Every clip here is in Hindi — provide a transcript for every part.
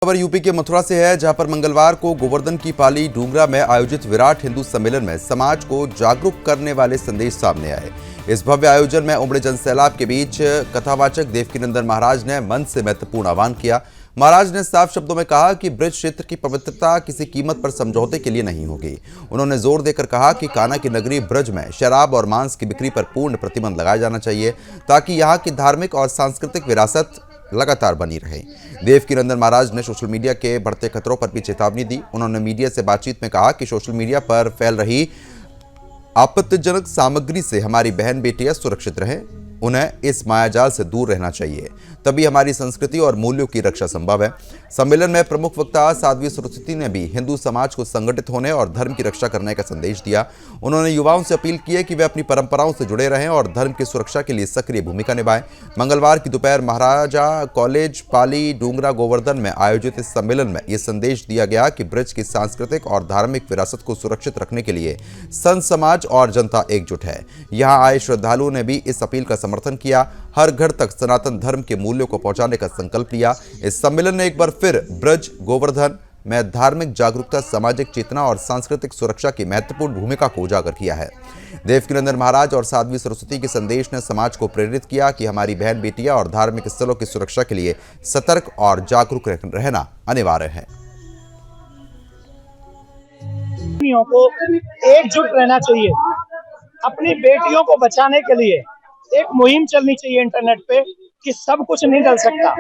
खबर यूपी के मथुरा से है, जहां पर मंगलवार को गोवर्धन की पाली डूंगरा में आयोजित विराट हिंदू सम्मेलन में समाज को जागरूक करने वाले संदेश सामने आए। इस भव्य आयोजन में उमड़े जनसैलाब के बीच कथावाचक देवकीनंदन महाराज ने मंच से महत्वपूर्ण आह्वान किया। महाराज ने साफ शब्दों में कहा कि ब्रज क्षेत्र की पवित्रता किसी कीमत पर समझौते के लिए नहीं होगी। उन्होंने जोर देकर कहा कि कान्हा की नगरी ब्रज में शराब और मांस की बिक्री पर पूर्ण प्रतिबंध लगाया जाना चाहिए, ताकि यहाँ की धार्मिक और सांस्कृतिक विरासत लगातार बनी रहे। देवकीनंदन महाराज ने सोशल मीडिया के बढ़ते खतरों पर भी चेतावनी दी। उन्होंने मीडिया से बातचीत में कहा कि सोशल मीडिया पर फैल रही आपत्तिजनक सामग्री से हमारी बहन बेटियां सुरक्षित रहें। उन्हें इस मायाजाल से दूर रहना चाहिए, तभी हमारी संस्कृति और मूल्यों की रक्षा संभव है। सम्मेलन में प्रमुख वक्ता साध्वी सरस्वती ने भी हिंदू समाज को संगठित होने और धर्म की रक्षा करने का संदेश दिया। उन्होंने युवाओं से अपील की है कि वे अपनी परंपराओं से जुड़े रहें और धर्म की सुरक्षा के लिए सक्रिय भूमिका निभाएं। मंगलवार की दोपहर महाराजा कॉलेज पाली डूंगरा गोवर्धन में आयोजित इस सम्मेलन में यह संदेश दिया गया कि ब्रज की सांस्कृतिक और धार्मिक विरासत को सुरक्षित रखने के लिए संत समाज और जनता एकजुट है। यहाँ आए श्रद्धालुओं ने भी इस अपील का समर्थन किया। हर घर तक सनातन धर्म के मूल्यों को पहुंचाने का संकल्प लिया। इस सम्मेलन ने एक बार फिर ब्रज गोवर्धन में धार्मिक जागरूकता, सामाजिक चेतना और सांस्कृतिक सुरक्षा की महत्वपूर्ण भूमिका को उजागर किया है। देवकीनंदन महाराज और साध्वी सरस्वती के संदेश ने समाज को प्रेरित किया कि हमारी बहन बेटियां और धार्मिक स्थलों की सुरक्षा के लिए सतर्क और जागरूक रहना अनिवार्य है। को एकजुट रहना चाहिए। अपनी बेटियों को बचाने के लिए एक मुहिम चलनी चाहिए इंटरनेट पे कि सब कुछ नहीं डल सकता।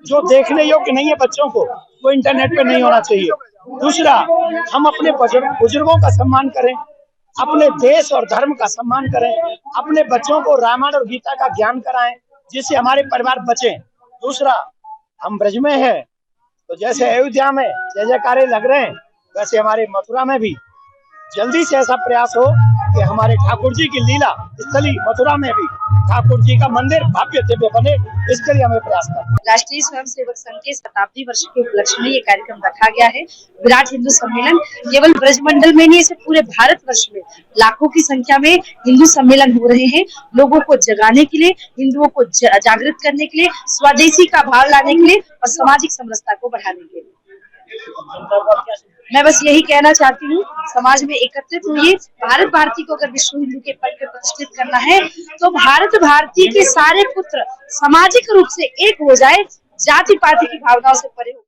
जो देखने योग्य नहीं है बच्चों को, वो इंटरनेट पे नहीं होना चाहिए। दूसरा, हम अपने बुजुर्गों का सम्मान करें, अपने देश और धर्म का सम्मान करें, अपने बच्चों को रामायण और गीता का ज्ञान कराएं, जिससे हमारे परिवार बचे। दूसरा, हम ब्रज में हैं, तो जैसे अयोध्या में जय जयकारे लग रहे हैं, वैसे हमारे मथुरा में भी जल्दी से ऐसा प्रयास हो कि हमारे ठाकुर जी की लीला स्थली मथुरा में भी ठाकुर जी का मंदिर भव्य दिव्य बने। इसके लिए हमें प्रयास करना है। राष्ट्रीय स्वयंसेवक संघ के शताब्दी वर्ष के उपलक्ष्य में ये कार्यक्रम रखा गया है। विराट हिंदू सम्मेलन केवल ब्रज मंडल में नहीं, इसे पूरे भारत वर्ष में लाखों की संख्या में हिंदू सम्मेलन हो रहे हैं। लोगों को जगाने के लिए, हिंदुओं को जागृत करने के लिए, स्वदेशी का भाव लाने के लिए और सामाजिक समरसता को बढ़ाने के लिए। मैं बस यही कहना चाहती हूँ, समाज में एकत्रित होइए। भारत भारती को अगर विश्व हिंदू के पद पर प्रतिष्ठित करना है तो भारत भारती के सारे पुत्र सामाजिक रूप से एक हो जाए, जाति पाति की भावनाओं से परे हो।